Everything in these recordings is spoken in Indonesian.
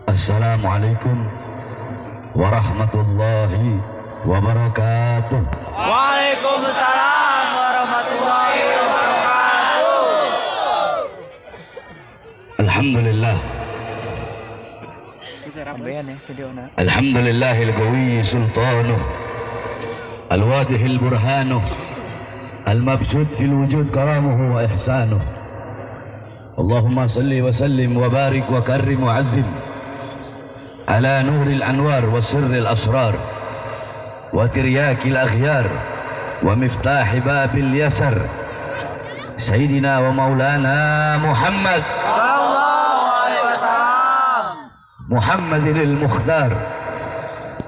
Assalamualaikum warahmatullahi wabarakatuh. Waalaikumsalam warahmatullahi wabarakatuh. Alhamdulillah. Alhamdulillahil qawi sultanuh, al-wadihil burhanuh, al-mabsut fil wujud karamuhu wa ihsanuh. Allahumma salli wa sallim wa barik wa karrim wa azim ala nuril anwar wa sirril asrar wa tiryakil aghyar wa miftahi babil yasar Sayyidina wa maulana Muhammad Sallallahu alaihi wasallam. Muhammadil Mukhtar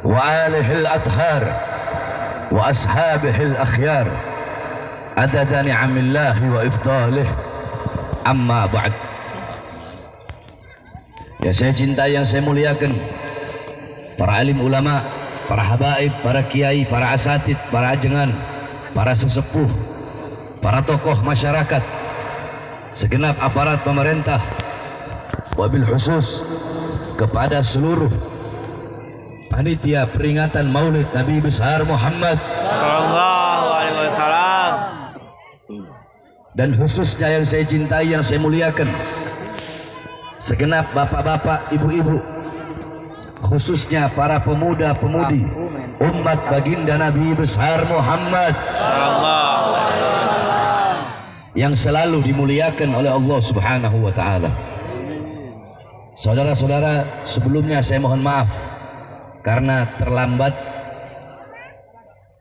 wa alihil athhar wa ashabihil akhyar adada ni'amillahi wa ifdalih, amma ba'd. Ya, saya cintai, yang saya muliakan para alim ulama, para habaib, para kiai, para asatid, para ajengan, para sesepuh, para tokoh masyarakat, segenap aparat pemerintah, wabil khusus kepada seluruh panitia peringatan Maulid Nabi besar Muhammad Sallallahu alaihi wasallam. Dan khususnya yang saya cintai, yang saya muliakan segenap bapak-bapak, ibu-ibu, khususnya para pemuda-pemudi umat baginda Nabi besar Muhammad Sallallahu alaihi wasallam. yang selalu dimuliakan oleh Allah Subhanahu wa taala. Saudara-saudara, sebelumnya saya mohon maaf karena terlambat.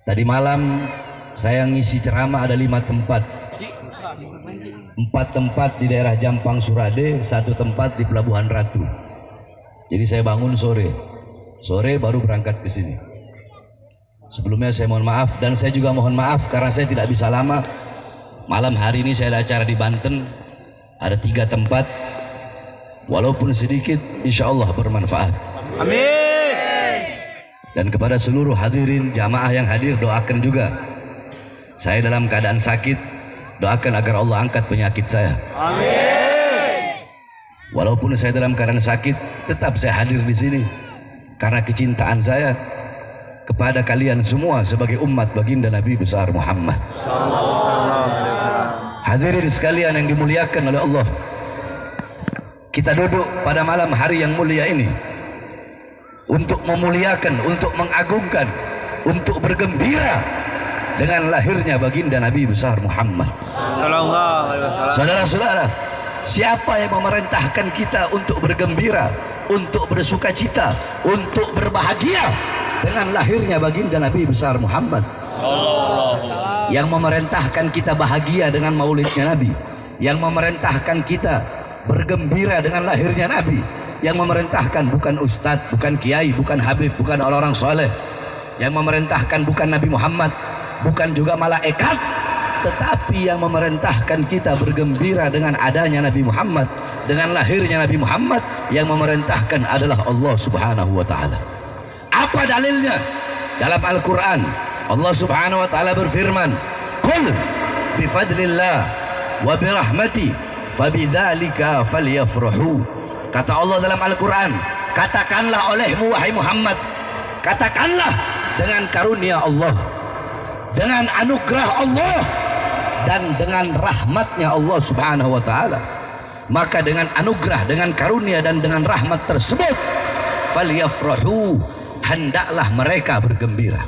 Tadi malam saya ngisi ceramah ada 5 tempat. 4 tempat di daerah Jampang Surade, 1 tempat di Pelabuhan Ratu. Jadi saya bangun sore baru berangkat ke sini. Sebelumnya saya mohon maaf, dan saya juga mohon maaf karena saya tidak bisa lama. Malam hari ini saya ada acara di Banten, ada 3 tempat. Walaupun sedikit, insya Allah bermanfaat. Amin. Dan kepada seluruh hadirin jamaah yang hadir, doakan juga saya dalam keadaan sakit, doakan agar Allah angkat penyakit saya. Amin. Walaupun saya dalam keadaan sakit, tetap saya hadir di sini karena kecintaan saya kepada kalian semua sebagai umat baginda Nabi besar Muhammad. Hadirin sekalian yang dimuliakan oleh Allah, kita duduk pada malam hari yang mulia ini untuk memuliakan, untuk mengagungkan, untuk bergembira dengan lahirnya baginda Nabi besar Muhammad Sallallahu alaihi wasallam. Saudara-saudara, siapa yang memerintahkan kita untuk bergembira, untuk bersukacita, untuk berbahagia dengan lahirnya baginda Nabi besar Muhammad? Yang memerintahkan kita bahagia dengan maulidnya Nabi, yang memerintahkan kita bergembira dengan lahirnya Nabi, yang memerintahkan bukan ustadz, bukan kiai, bukan habib, bukan orang-orang soleh, yang memerintahkan bukan Nabi Muhammad, bukan juga malaikat, tetapi yang memerintahkan kita bergembira dengan adanya Nabi Muhammad, dengan lahirnya Nabi Muhammad, yang memerintahkan adalah Allah Subhanahu wa taala. Apa dalilnya? Dalam Al-Qur'an Allah Subhanahu wa taala berfirman, "Qul bi fadlillah wa bi rahmati fabidzalika falyafrahu." Kata Allah dalam Al-Qur'an, katakanlah olehmu wahai Muhammad, katakanlah dengan karunia Allah, dengan anugerah Allah, dan dengan rahmatnya Allah Subhanahu wa taala. Maka dengan anugerah, dengan karunia, dan dengan rahmat tersebut, falyafrahu, hendaklah mereka bergembira.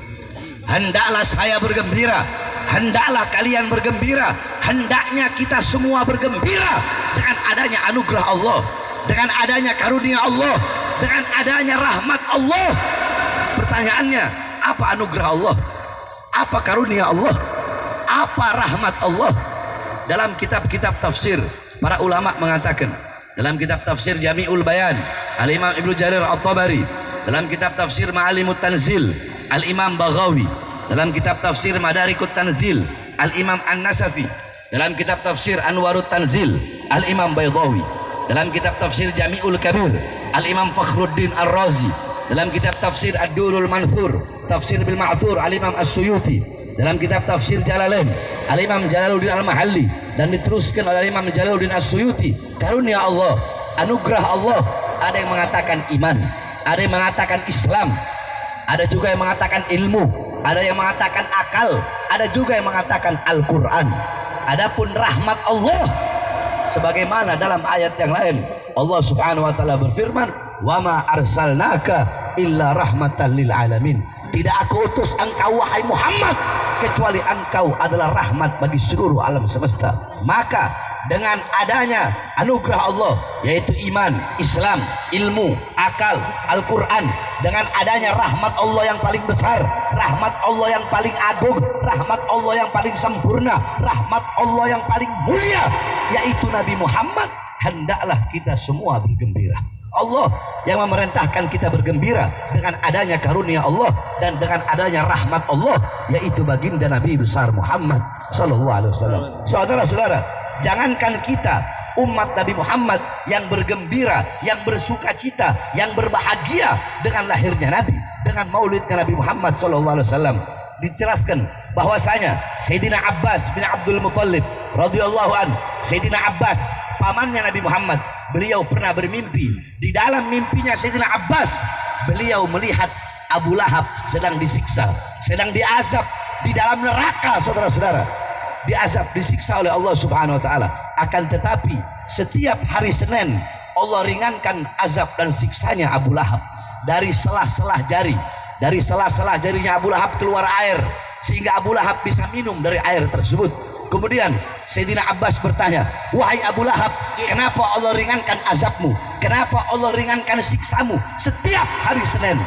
Hendaklah saya bergembira, hendaklah kalian bergembira, hendaknya kita semua bergembira dengan adanya anugerah Allah, dengan adanya karunia Allah, dengan adanya rahmat Allah. Pertanyaannya, apa anugerah Allah? Apa karunia Allah? Apa rahmat Allah? Dalam kitab-kitab tafsir, para ulama mengatakan, dalam kitab tafsir Jami'ul Bayan, Al-Imam Ibnu Jarir At-Tabari, dalam kitab tafsir Ma'alimut Tanzil, Al-Imam Baghawi, dalam kitab tafsir Madarikut Tanzil, Al-Imam An-Nasafi, dalam kitab tafsir Anwarut Tanzil, Al-Imam Baydawi, dalam kitab tafsir Jami'ul Kabir, Al-Imam Fakhruddin Ar-Razi, dalam kitab tafsir Ad-Durul Manthur, tafsir bil Ma'thur, Al-Imam As-Suyuti, dalam kitab tafsir Jalalain, Al-Imam Jalaluddin Al-Mahalli, dan diteruskan oleh Imam Jalaluddin As-Suyuti. Karunia Allah, anugerah Allah, ada yang mengatakan iman, ada yang mengatakan Islam, ada juga yang mengatakan ilmu, ada yang mengatakan akal, ada juga yang mengatakan Al-Quran. Adapun rahmat Allah, sebagaimana dalam ayat yang lain Allah subhanahu wa ta'ala berfirman, wa ma arsalnaka illa rahmatan lil alamin. Tidak aku utus engkau wahai Muhammad kecuali engkau adalah rahmat bagi seluruh alam semesta. Maka dengan adanya anugerah Allah, yaitu iman, Islam, ilmu, akal, Al-Quran, dengan adanya rahmat Allah yang paling besar, rahmat Allah yang paling agung, rahmat Allah yang paling sempurna, rahmat Allah yang paling mulia, yaitu Nabi Muhammad, hendaklah kita semua bergembira. Allah yang memerintahkan kita bergembira dengan adanya karunia Allah dan dengan adanya rahmat Allah, yaitu baginda Nabi besar Muhammad sallallahu alaihi wasallam. Saudara-saudara, jangankan kita umat Nabi Muhammad yang bergembira, yang bersukacita, yang berbahagia dengan lahirnya Nabi, dengan maulidnya Nabi Muhammad sallallahu alaihi wasallam. Dijelaskan bahwasanya Sayyidina Abbas bin Abdul Muttalib radhiyallahu an, Sayyidina Abbas pamannya Nabi Muhammad, beliau pernah bermimpi. Di dalam mimpinya Sayyidina Abbas, beliau melihat Abu Lahab sedang disiksa, sedang diazab di dalam neraka. Saudara-saudara, diazab, disiksa oleh Allah subhanahu wa ta'ala. Akan tetapi setiap hari Senin Allah ringankan azab dan siksanya Abu Lahab. Dari selah-selah jari, dari selah-selah jarinya Abu Lahab keluar air, sehingga Abu Lahab bisa minum dari air tersebut. Kemudian Sayyidina Abbas bertanya, wahai Abu Lahab, kenapa Allah ringankan azabmu? Kenapa Allah ringankan siksamu setiap hari Senin?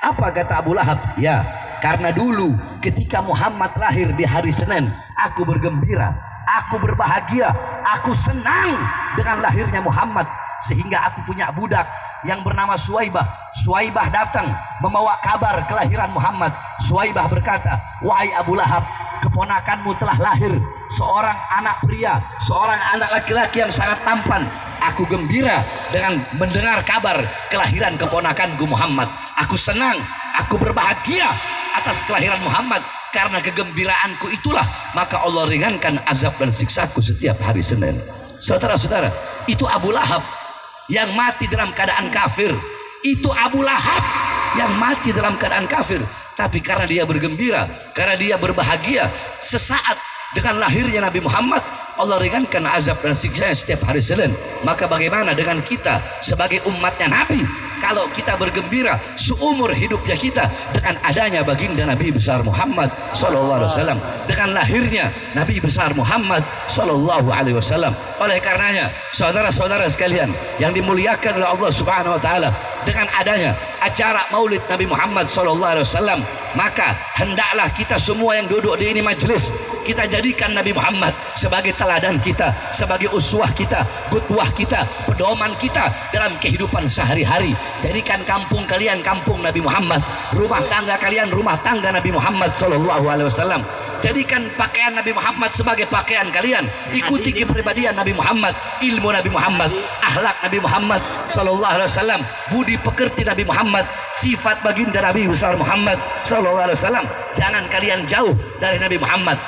Apa kata Abu Lahab? Ya, karena dulu ketika Muhammad lahir di hari Senin, aku bergembira, aku berbahagia, aku senang dengan lahirnya Muhammad, sehingga aku punya budak yang bernama Suwaibah. Suwaibah datang membawa kabar kelahiran Muhammad. Suwaibah berkata, wahai Abu Lahab, keponakanmu telah lahir, seorang anak pria, seorang anak laki-laki yang sangat tampan. Aku gembira dengan mendengar kabar kelahiran keponakanku Muhammad. Aku senang, aku berbahagia atas kelahiran Muhammad. Karena kegembiraanku itulah maka Allah ringankan azab dan siksaku setiap hari Senin. Saudara-saudara, itu Abu Lahab yang mati dalam keadaan kafir. Itu Abu Lahab yang mati dalam keadaan kafir. Tapi karena dia bergembira, karena dia berbahagia sesaat dengan lahirnya Nabi Muhammad, Allah ringankan azab dan siksanya setiap hari Senin. Maka bagaimana dengan kita sebagai umatnya Nabi? Kalau kita bergembira seumur hidupnya kita dengan adanya baginda Nabi besar Muhammad sallallahu alaihi wasallam, dengan lahirnya Nabi besar Muhammad sallallahu alaihi wasallam. Oleh karenanya, saudara-saudara sekalian yang dimuliakan oleh Allah Subhanahu wa taala, dengan adanya acara Maulid Nabi Muhammad sallallahu alaihi wasallam, maka hendaklah kita semua yang duduk di ini majelis, kita jadikan Nabi Muhammad sebagai teladan kita, sebagai uswah kita, qudwah kita, pedoman kita dalam kehidupan sehari-hari. Jadikan kampung kalian kampung Nabi Muhammad, rumah tangga kalian rumah tangga Nabi Muhammad sallallahu alaihi wasallam. Jadikan pakaian Nabi Muhammad sebagai pakaian kalian. Ikuti kepribadian Nabi Muhammad, ilmu Nabi Muhammad, akhlak Nabi Muhammad sallallahu alaihi wasallam, budi pekerti Nabi Muhammad, sifat baginda Nabi besar Muhammad sallallahu alaihi wasallam. Jangan kalian jauh dari Nabi Muhammad.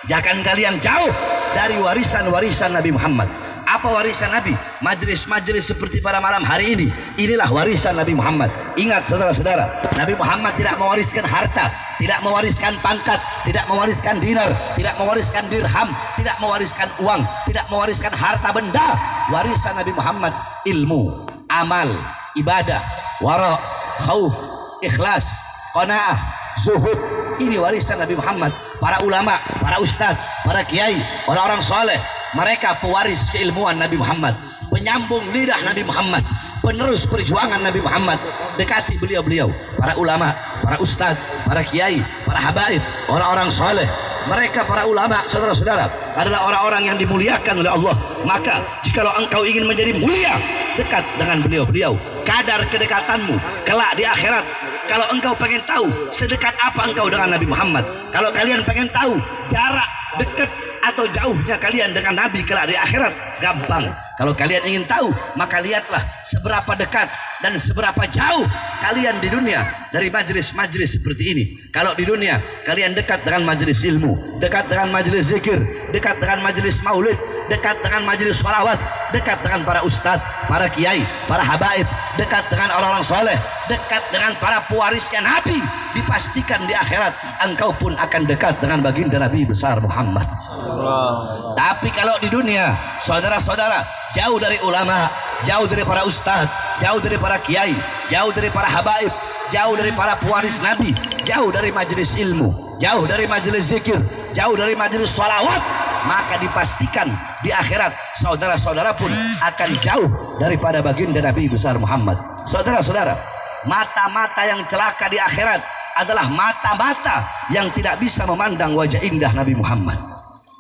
Jangan kalian jauh dari warisan-warisan Nabi Muhammad. Apa warisan Nabi? Majelis-majelis seperti pada malam hari ini, inilah warisan Nabi Muhammad. Ingat saudara-saudara, Nabi Muhammad tidak mewariskan harta, tidak mewariskan pangkat, tidak mewariskan dinar, tidak mewariskan dirham, tidak mewariskan uang, tidak mewariskan harta benda. Warisan Nabi Muhammad ilmu, amal, ibadah, wara, khauf, ikhlas, qanaah, zuhud. Ini warisan Nabi Muhammad. Para ulama, para ustadz, para kiai, orang-orang soleh, mereka pewaris keilmuan Nabi Muhammad, penyambung lidah Nabi Muhammad, penerus perjuangan Nabi Muhammad. Dekati beliau-beliau, para ulama, para ustadz, para kiai, para habaib, orang-orang soleh. Mereka para ulama, saudara-saudara, adalah orang-orang yang dimuliakan oleh Allah. Maka jikalau engkau ingin menjadi mulia, dekat dengan beliau-beliau. Kadar kedekatanmu kelak di akhirat, kalau engkau pengen tahu sedekat apa engkau dengan Nabi Muhammad, kalau kalian pengen tahu jarak dekat atau jauhnya kalian dengan Nabi kelak di akhirat, gampang. Kalau kalian ingin tahu, maka lihatlah seberapa dekat dan seberapa jauh kalian di dunia dari majelis-majelis seperti ini. Kalau di dunia kalian dekat dengan majelis ilmu, dekat dengan majelis zikir, dekat dengan majelis maulid, dekat dengan majelis sholawat, dekat dengan para ustadz, para kiai, para habaib, dekat dengan orang-orang soleh, dekat dengan para pewarisnya Nabi, dipastikan di akhirat engkau pun akan dekat dengan baginda Nabi besar Muhammad. Tapi kalau di dunia, saudara-saudara, jauh dari ulama, jauh dari para ustadz, jauh dari para kiai, jauh dari para habaib, jauh dari para pewaris Nabi, jauh dari majelis ilmu, jauh dari majelis zikir, jauh dari majelis sholawat, maka dipastikan di akhirat saudara-saudara pun akan jauh daripada baginda Nabi besar Muhammad. Saudara-saudara, mata-mata yang celaka di akhirat adalah mata-mata yang tidak bisa memandang wajah indah Nabi Muhammad.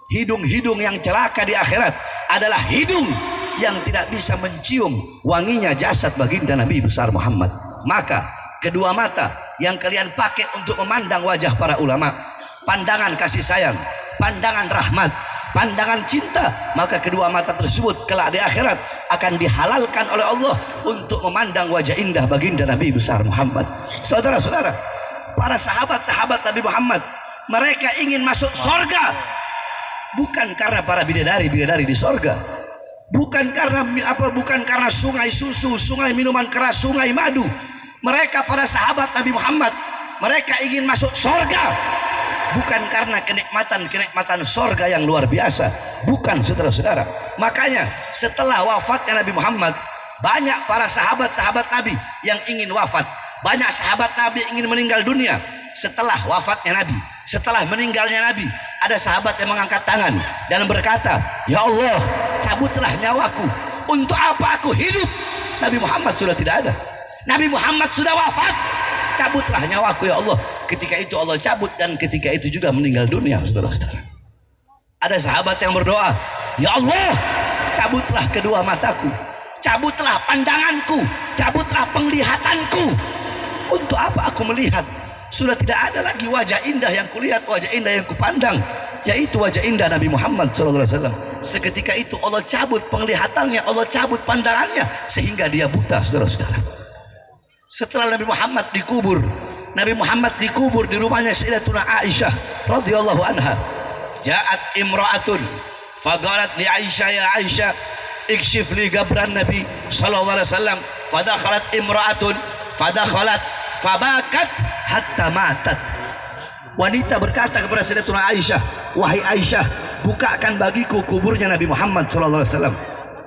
Hidung-hidung yang celaka di akhirat adalah hidung yang tidak bisa mencium wanginya jasad baginda Nabi besar Muhammad. Maka kedua mata yang kalian pakai untuk memandang wajah para ulama, pandangan kasih sayang, pandangan rahmat, pandangan cinta, maka kedua mata tersebut kelak di akhirat akan dihalalkan oleh Allah untuk memandang wajah indah baginda Nabi besar Muhammad. Saudara-saudara, para sahabat-sahabat Nabi Muhammad, mereka ingin masuk sorga bukan karena para bidadari-bidadari di sorga, bukan karena apa, bukan karena sungai susu, sungai minuman keras, sungai madu. Mereka para sahabat Nabi Muhammad, mereka ingin masuk sorga bukan karena kenikmatan sorga yang luar biasa, bukan, saudara-saudara. Makanya setelah wafatnya Nabi Muhammad, banyak para sahabat-sahabat Nabi yang ingin wafat, banyak sahabat Nabi yang ingin meninggal dunia. Setelah wafatnya Nabi, setelah meninggalnya Nabi, ada sahabat yang mengangkat tangan dan berkata, ya Allah, cabutlah nyawaku, untuk apa aku hidup? Nabi Muhammad sudah tidak ada, Nabi Muhammad sudah wafat, cabutlah nyawaku ya Allah. Ketika itu Allah cabut dan ketika itu juga meninggal dunia, saudara-saudara. Ada sahabat yang berdoa, ya Allah, cabutlah kedua mataku, cabutlah pandanganku, cabutlah penglihatanku. Untuk apa aku melihat? Sudah tidak ada lagi wajah indah yang kulihat, wajah indah yang kupandang, yaitu wajah indah Nabi Muhammad SAW. Seketika itu Allah cabut penglihatannya, Allah cabut pandangannya, sehingga dia buta, saudara-saudara. Setelah Nabi Muhammad dikubur di rumahnya Sayyidatuna Aisyah radhiyallahu anha. Ja'at imra'atun faqalat li Aisyah, ya Aisyah, ikshif li gabran Nabi sallallahu alaihi wasallam. Fadakhalat imra'atun fadakhalat fabakat hatta matat. Wanita berkata kepada Sayyidatuna Aisyah, wahai Aisyah, bukakan bagiku kuburnya Nabi Muhammad sallallahu alaihi wasallam.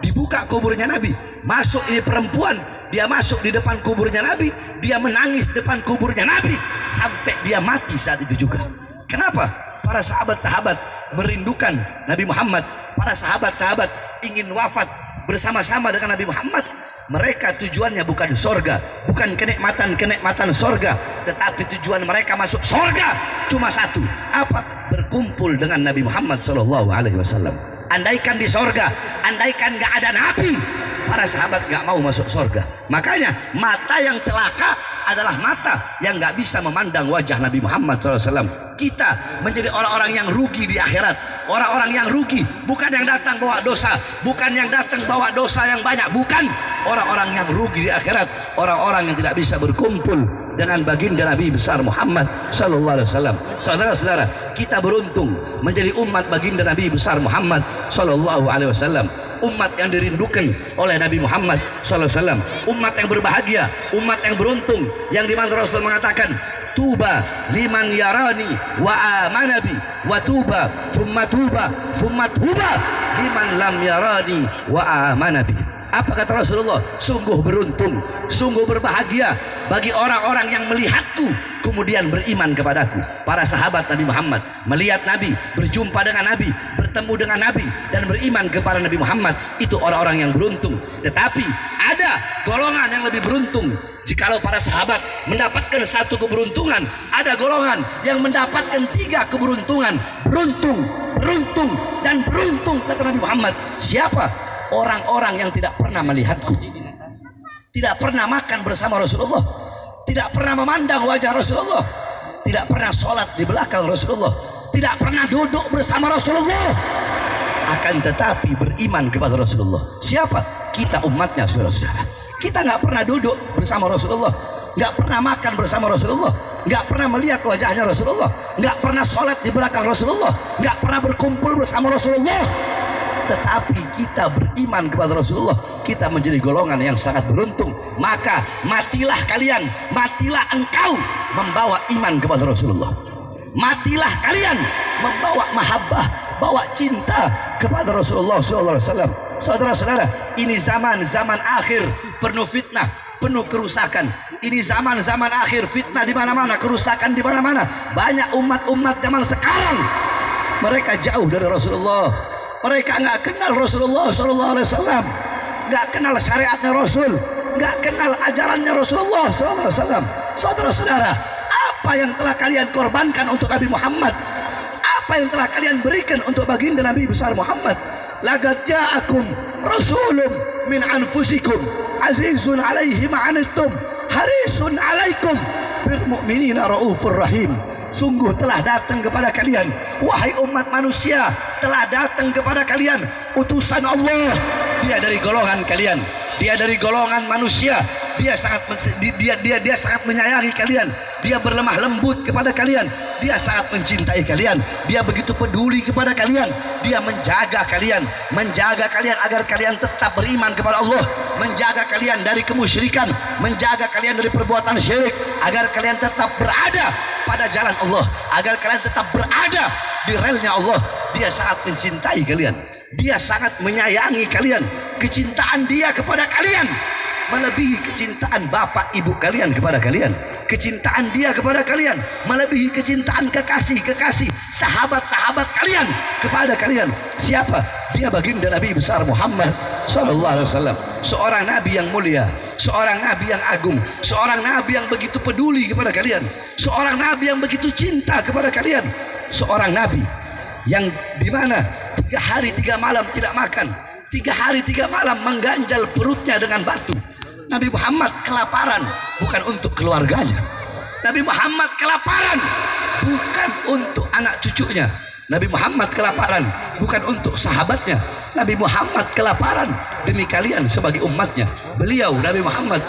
Dibuka kuburnya Nabi, masuk ini perempuan, dia masuk di depan kuburnya Nabi, dia menangis depan kuburnya Nabi sampai dia mati saat itu juga. Kenapa? Para sahabat-sahabat merindukan Nabi Muhammad, para sahabat-sahabat ingin wafat bersama-sama dengan Nabi Muhammad. Mereka tujuannya bukan sorga, bukan kenikmatan sorga, tetapi tujuan mereka masuk sorga cuma satu, apa? Berkumpul dengan Nabi Muhammad SAW. Andaikan di sorga, andaikan gak ada Nabi, para sahabat gak mau masuk sorga. Makanya mata yang celaka adalah mata yang gak bisa memandang wajah Nabi Muhammad SAW. Kita menjadi orang-orang yang rugi di akhirat. Orang-orang yang rugi bukan yang datang bawa dosa, bukan yang datang bawa dosa yang banyak, bukan. Orang-orang yang rugi di akhirat, orang-orang yang tidak bisa berkumpul dengan baginda Nabi besar Muhammad sallallahu alaihi wasallam. Saudara-saudara, kita beruntung menjadi umat baginda Nabi besar Muhammad sallallahu alaihi wasallam. Umat yang dirindukan oleh Nabi Muhammad sallallahu alaihi wasallam, umat yang berbahagia, umat yang beruntung, yang dimana Rasul mengatakan, tuba liman yarani wa amanabi wa tuba thumma tuba liman lam yarani wa amanabi. Apa kata Rasulullah? Sungguh beruntung, sungguh berbahagia bagi orang-orang yang melihatku kemudian beriman kepadaku. Para sahabat Nabi Muhammad melihat Nabi, berjumpa dengan Nabi, bertemu dengan Nabi dan beriman kepada Nabi Muhammad. Itu orang-orang yang beruntung. Tetapi ada golongan yang lebih beruntung. Jikalau para sahabat mendapatkan satu keberuntungan, ada golongan yang mendapatkan 3 keberuntungan. Beruntung dan beruntung, kata Nabi Muhammad. Siapa? Orang-orang yang tidak pernah melihatku, tidak pernah makan bersama Rasulullah, tidak pernah memandang wajah Rasulullah, tidak pernah sholat di belakang Rasulullah, tidak pernah duduk bersama Rasulullah, akan tetapi beriman kepada Rasulullah. Siapa? Kita umatnya, saudara-saudara. Kita nggak pernah duduk bersama Rasulullah, nggak pernah makan bersama Rasulullah, nggak pernah melihat wajahnya Rasulullah, nggak pernah sholat di belakang Rasulullah, nggak pernah berkumpul bersama Rasulullah. Tetapi kita beriman kepada Rasulullah, kita menjadi golongan yang sangat beruntung. Maka matilah kalian, matilah engkau membawa iman kepada Rasulullah. Matilah kalian membawa mahabbah, bawa cinta kepada Rasulullah SAW. Saudara-saudara, ini zaman akhir penuh fitnah, penuh kerusakan. Ini zaman akhir, fitnah di mana-mana, kerusakan di mana-mana. Banyak umat-umat zaman sekarang mereka jauh dari Rasulullah. Mereka nggak kenal Rasulullah SAW, nggak kenal syariatnya Rasul, nggak kenal ajarannya Rasulullah SAW. Saudara-saudara, apa yang telah kalian korbankan untuk Nabi Muhammad? Apa yang telah kalian berikan untuk baginda Nabi besar Muhammad? Laqad ja'akum rasulun min anfusikum azizun alaihi ma'anittum harisun alaikum bil mu'minina raufur rahim. Sungguh telah datang kepada kalian, wahai umat manusia, telah datang kepada kalian utusan Allah. Dia dari golongan kalian, dia dari golongan manusia. Dia sangat menyayangi kalian. Dia berlemah lembut kepada kalian. Dia sangat mencintai kalian. Dia begitu peduli kepada kalian. Dia menjaga kalian agar kalian tetap beriman kepada Allah, menjaga kalian dari kemusyrikan, menjaga kalian dari perbuatan syirik, agar kalian tetap berada pada jalan Allah, agar kalian tetap berada di relnya Allah. Dia sangat mencintai kalian, dia sangat menyayangi kalian. Kecintaan dia kepada kalian melebihi kecintaan bapak ibu kalian kepada kalian. Kecintaan dia kepada kalian melebihi kecintaan kekasih-kekasih, sahabat-sahabat kalian kepada kalian. Siapa? Dia baginda Nabi besar Muhammad sallallahu alaihi wasallam. Seorang nabi yang mulia, seorang nabi yang agung, seorang nabi yang begitu peduli kepada kalian, seorang nabi yang begitu cinta kepada kalian, seorang nabi yang dimana 3 hari 3 malam tidak makan, 3 hari 3 malam mengganjal perutnya dengan batu. Nabi Muhammad kelaparan bukan untuk keluarganya. Nabi Muhammad kelaparan bukan untuk anak cucunya. Nabi Muhammad kelaparan bukan untuk sahabatnya. Nabi Muhammad kelaparan demi kalian sebagai umatnya. Beliau Nabi Muhammad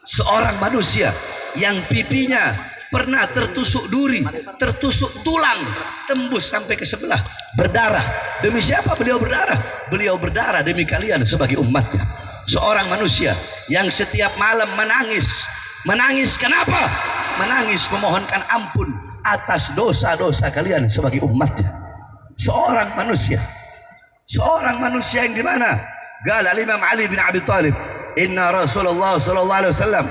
seorang manusia yang pipinya pernah tertusuk duri, tertusuk tulang, tembus sampai ke sebelah, berdarah. Demi siapa beliau berdarah? Beliau berdarah demi kalian sebagai umatnya. Seorang manusia yang setiap malam menangis. Menangis kenapa? Menangis memohonkan ampun atas dosa-dosa kalian sebagai umatnya. Seorang manusia yang dimana qala Imam Ali bin Abi Thalib, inna Rasulullah sallallahu alaihi wasallam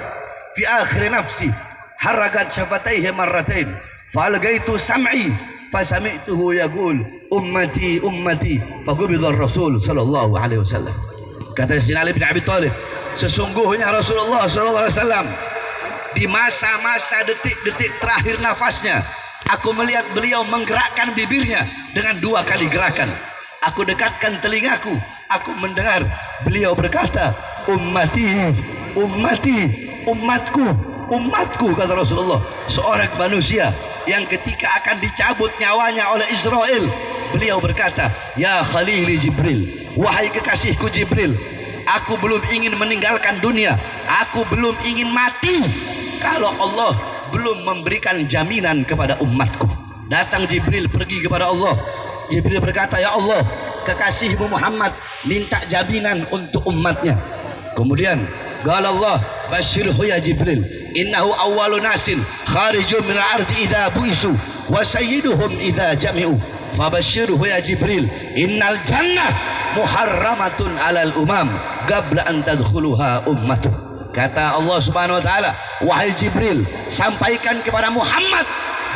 fi akhir nafsi harakat syafataihi marratain falgaitu sam'i fasami'tuhu yaqul ummati ummati faqubidha ar-rasul sallallahu alaihi wasallam. Kata Sayyidina Ali bin Abi Thalib, sesungguhnya Rasulullah sallallahu alaihi wasallam di masa-masa detik-detik terakhir nafasnya, aku melihat beliau menggerakkan bibirnya dengan 2 kali gerakan. Aku dekatkan telingaku, aku mendengar beliau berkata, ummati ummati, umatku umatku, kata Rasulullah. Seorang manusia yang ketika akan dicabut nyawanya oleh Israel, beliau berkata, ya Khalili Jibril, wahai kekasihku Jibril, aku belum ingin meninggalkan dunia, aku belum ingin mati kalau Allah belum memberikan jaminan kepada umatku. Datang Jibril pergi kepada Allah. Jibril berkata, ya Allah, kekasihmu Muhammad minta jaminan untuk umatnya. Kemudian qala Allah, basyirhu ya Jibril, innahu awwalu nasin kharijun min al-ardi idza buisu wa sayyiduhum idza jami'u. Fabashirhu ya Jibril, innal jannah muharramatun alal umam qabla an tadkhuluha ummatuh. Kata Allah Subhanahu wa taala, wahai Jibril, sampaikan kepada Muhammad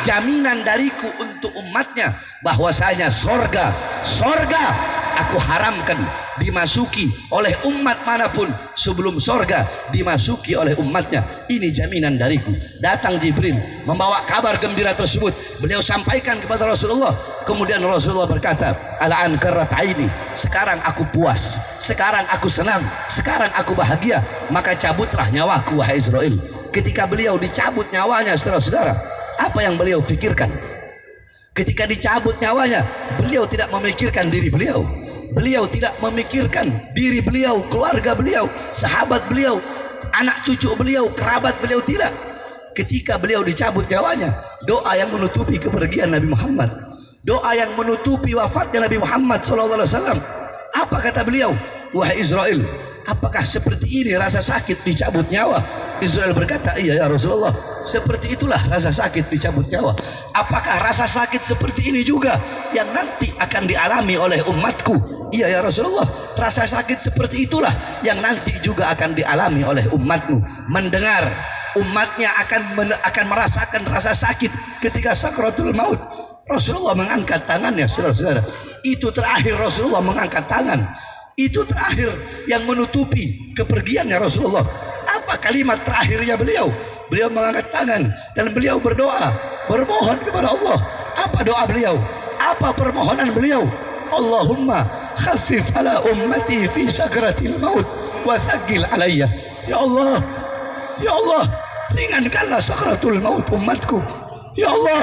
jaminan dariku untuk umatnya bahwasanya sorga aku haramkan dimasuki oleh umat manapun sebelum sorga dimasuki oleh umatnya. Ini jaminan dariku. Datang Jibril membawa kabar gembira tersebut, beliau sampaikan kepada Rasulullah. Kemudian Rasulullah berkata, al'an qarrat aini, sekarang aku puas, sekarang aku senang, sekarang aku bahagia, maka cabutlah nyawaku wahai Israel. Ketika beliau dicabut nyawanya, saudara-saudara, apa yang beliau pikirkan? Ketika dicabut nyawanya, beliau tidak memikirkan diri beliau. Beliau tidak memikirkan diri beliau, keluarga beliau, sahabat beliau, anak cucu beliau, kerabat beliau tidak. Ketika beliau dicabut nyawanya, doa yang menutupi kepergian Nabi Muhammad, doa yang menutupi wafatnya Nabi Muhammad SAW. Apa kata beliau? Wahai Israel, apakah seperti ini rasa sakit dicabut nyawa? Israel berkata, iya ya Rasulullah, seperti itulah rasa sakit dicabut nyawa. Apakah rasa sakit seperti ini juga yang nanti akan dialami oleh umatku? Iya ya Rasulullah, rasa sakit seperti itulah yang nanti juga akan dialami oleh umatmu. Mendengar umatnya akan merasakan rasa sakit ketika sakratul maut. Rasulullah mengangkat tangannya, saudara-saudara. Itu terakhir Rasulullah mengangkat tangan. Itu terakhir yang menutupi kepergiannya Rasulullah. Apa kalimat terakhirnya beliau? Beliau mengangkat tangan dan beliau berdoa, bermohon kepada Allah. Apa doa beliau? Apa permohonan beliau? Allahumma khaffif ala ummati fi sakratil maut wa thaqqil alayya. Ya Allah, ya Allah, ringankanlah sakratul maut umatku. Ya Allah,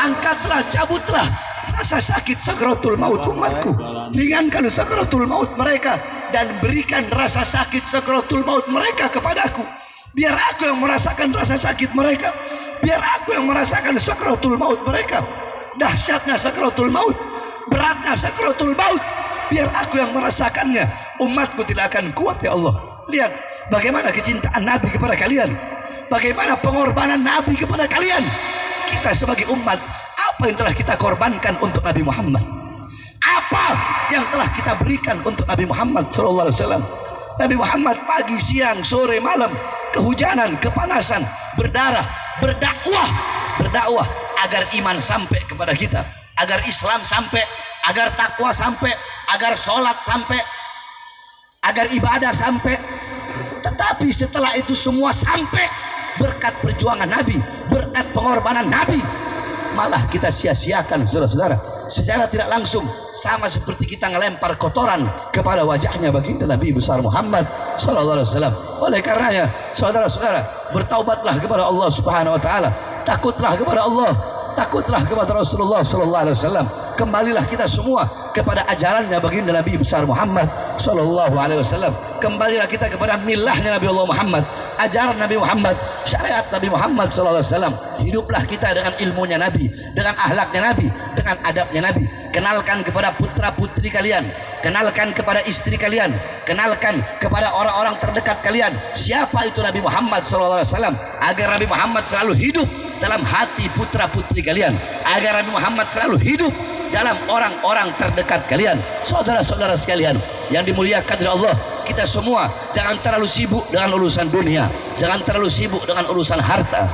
angkatlah, cabutlah rasa sakit sakratul maut umatku. Ringankan sakratul maut mereka dan berikan rasa sakit sakratul maut mereka kepadaku. Biar aku yang merasakan rasa sakit mereka. Biar aku yang merasakan sakratul maut mereka. Dahsyatnya sakratul maut, beratnya sakratul maut. Biar aku yang merasakannya. Umatku tidak akan kuat ya Allah. Lihat bagaimana kecintaan Nabi kepada kalian. Bagaimana pengorbanan Nabi kepada kalian. Kita sebagai umat, apa yang telah kita korbankan untuk Nabi Muhammad? Apa yang telah kita berikan untuk Nabi Muhammad SAW? Nabi Muhammad pagi, siang, sore, malam, kehujanan, kepanasan, berdarah, berdakwah agar iman sampai kepada kita, agar Islam sampai, agar takwa sampai, agar sholat sampai, agar ibadah sampai. Tetapi setelah itu semua sampai, berkat perjuangan Nabi, berkat pengorbanan Nabi, malah kita sia-siakan, saudara-saudara. Secara tidak langsung, sama seperti kita ngelempar kotoran kepada wajahnya baginda Nabi besar Muhammad SAW. Oleh karenanya, saudara-saudara, bertaubatlah kepada Allah Subhanahu Wa Taala, takutlah kepada Allah, takutlah kepada Rasulullah SAW. Kembalilah kita semua kepada ajarannya baginda Nabi besar Muhammad SAW. Kembalilah kita kepada milahnya Nabi Allah Muhammad, ajaran Nabi Muhammad, syariat Nabi Muhammad SAW. Hiduplah kita dengan ilmunya Nabi, dengan ahlaknya Nabi, dengan adabnya Nabi. Kenalkan kepada putra putri kalian, kenalkan kepada istri kalian, kenalkan kepada orang-orang terdekat kalian siapa itu Nabi Muhammad SAW, agar Nabi Muhammad selalu hidup dalam hati putra putri kalian, agar Nabi Muhammad selalu hidup dalam orang-orang terdekat kalian. Saudara-saudara sekalian yang dimuliakan oleh Allah, kita semua jangan terlalu sibuk dengan urusan dunia, jangan terlalu sibuk dengan urusan harta,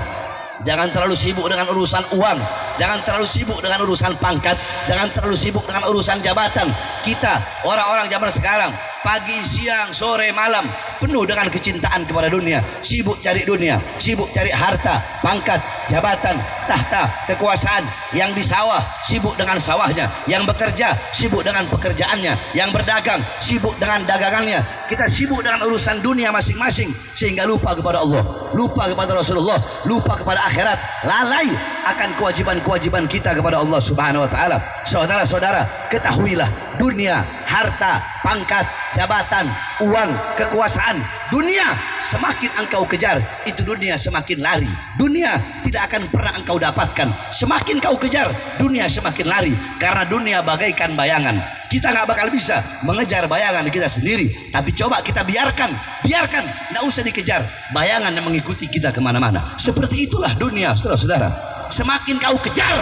jangan terlalu sibuk dengan urusan uang, jangan terlalu sibuk dengan urusan pangkat, jangan terlalu sibuk dengan urusan jabatan. Kita orang-orang zaman sekarang pagi, siang, sore, malam penuh dengan kecintaan kepada dunia, sibuk cari dunia, sibuk cari harta, pangkat, jabatan, tahta, kekuasaan. Yang di sawah sibuk dengan sawahnya, yang bekerja sibuk dengan pekerjaannya, yang berdagang sibuk dengan dagangannya. Kita sibuk dengan urusan dunia masing-masing sehingga lupa kepada Allah, lupa kepada Rasulullah, lupa kepada akhirat, lalai akan kewajiban-kewajiban kita kepada Allah Subhanahu Wa Taala. Saudara-saudara, ketahuilah dunia, harta, pangkat, jabatan, uang, kekuasaan, dunia semakin engkau kejar, itu dunia semakin lari. Dunia tidak akan pernah engkau dapatkan. Semakin kau kejar, dunia semakin lari. Karena dunia bagaikan bayangan. Kita nggak bakal bisa mengejar bayangan kita sendiri. Tapi coba kita biarkan, nggak usah dikejar. Bayangan yang mengikuti kita kemana-mana. Seperti itulah dunia, saudara-saudara. Semakin kau kejar,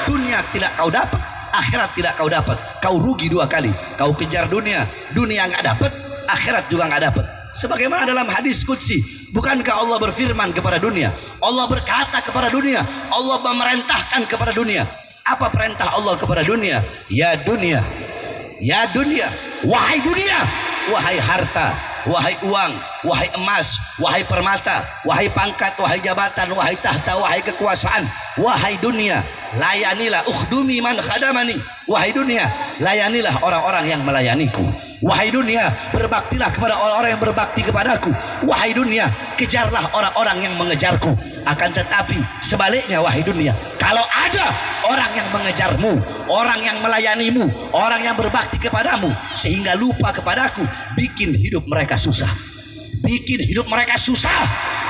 dunia tidak kau dapat, akhirat tidak kau dapat. Kau rugi dua kali. Kau kejar dunia, dunia nggak dapat, akhirat juga nggak dapat. Sebagaimana dalam hadis qudsi, bukankah Allah berfirman kepada dunia, Allah berkata kepada dunia, Allah memerintahkan kepada dunia. Apa perintah Allah kepada dunia? Ya dunia, ya dunia, wahai dunia, wahai harta, wahai uang, wahai emas, wahai permata, wahai pangkat, wahai jabatan, wahai tahta, wahai kekuasaan, wahai dunia, layanilah, ukhdumi man khadamani. Wahai dunia, layanilah orang-orang yang melayaniku. Wahai dunia, berbaktilah kepada orang-orang yang berbakti kepadaku. Wahai dunia, kejarlah orang-orang yang mengejarku. Akan tetapi sebaliknya, wahai dunia, kalau ada orang yang mengejarmu, orang yang melayanimu, orang yang berbakti kepadamu sehingga lupa kepadaku, bikin hidup mereka susah, bikin hidup mereka susah.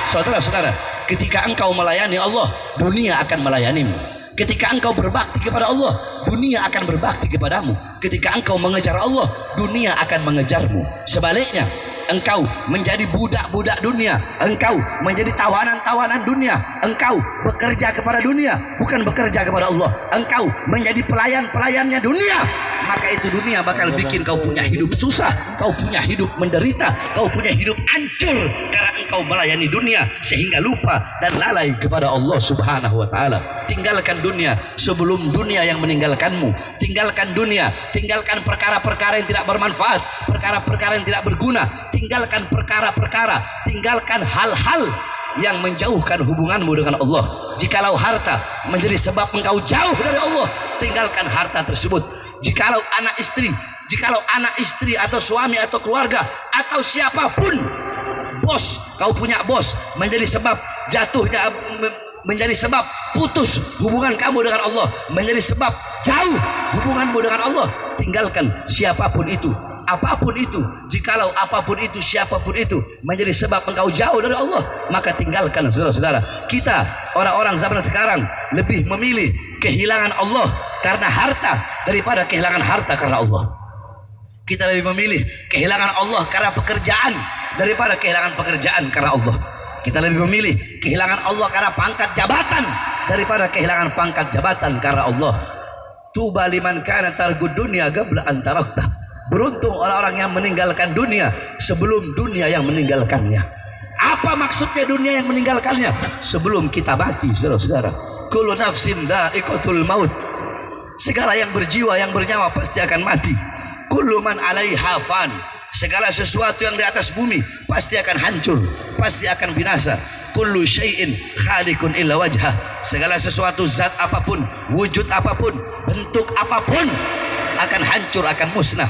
Saudara-saudara, ketika engkau melayani Allah, dunia akan melayanimu. Ketika engkau berbakti kepada Allah, dunia akan berbakti kepadamu. Ketika engkau mengejar Allah, dunia akan mengejarmu. Sebaliknya, engkau menjadi budak-budak dunia, engkau menjadi tawanan-tawanan dunia, engkau bekerja kepada dunia, bukan bekerja kepada Allah, engkau menjadi pelayan-pelayannya dunia, maka itu dunia bakal bikin kau punya hidup susah, kau punya hidup menderita, kau punya hidup hancur karena engkau melayani dunia sehingga lupa dan lalai kepada Allah Subhanahu wa taala. Tinggalkan dunia sebelum dunia yang meninggalkanmu. Tinggalkan dunia, tinggalkan perkara-perkara yang tidak bermanfaat, perkara-perkara yang tidak berguna. Tinggalkan perkara-perkara, tinggalkan hal-hal yang menjauhkan hubunganmu dengan Allah. Jikalau harta menjadi sebab engkau jauh dari Allah, tinggalkan harta tersebut. Jikalau anak istri atau suami atau keluarga atau siapapun, bos, kau punya bos, menjadi sebab jatuhnya, menjadi sebab putus hubungan kamu dengan Allah, menjadi sebab jauh hubunganmu dengan Allah, tinggalkan siapapun itu, apapun itu. Jikalau apapun itu, siapapun itu menjadi sebab engkau jauh dari Allah, maka tinggalkan. Saudara-saudara, kita orang-orang zaman sekarang lebih memilih kehilangan Allah karena harta daripada kehilangan harta karena Allah. Kita lebih memilih kehilangan Allah karena pekerjaan daripada kehilangan pekerjaan karena Allah. Kita lebih memilih kehilangan Allah karena pangkat jabatan daripada kehilangan pangkat jabatan karena Allah. Tuba liman kana targud dunya qabla an tarakta. Beruntung orang-orang yang meninggalkan dunia sebelum dunia yang meninggalkannya. Apa maksudnya dunia yang meninggalkannya? Sebelum kita mati, saudara-saudara. Kullu nafsin dha'iqatul maut. Segala yang berjiwa, yang bernyawa pasti akan mati. Kullu man 'alaiha fan. Segala sesuatu yang di atas bumi pasti akan hancur, pasti akan binasa. Kullu syai'in khaliqun illa wajhah. Segala sesuatu, zat apapun, wujud apapun, bentuk apapun akan hancur, akan musnah.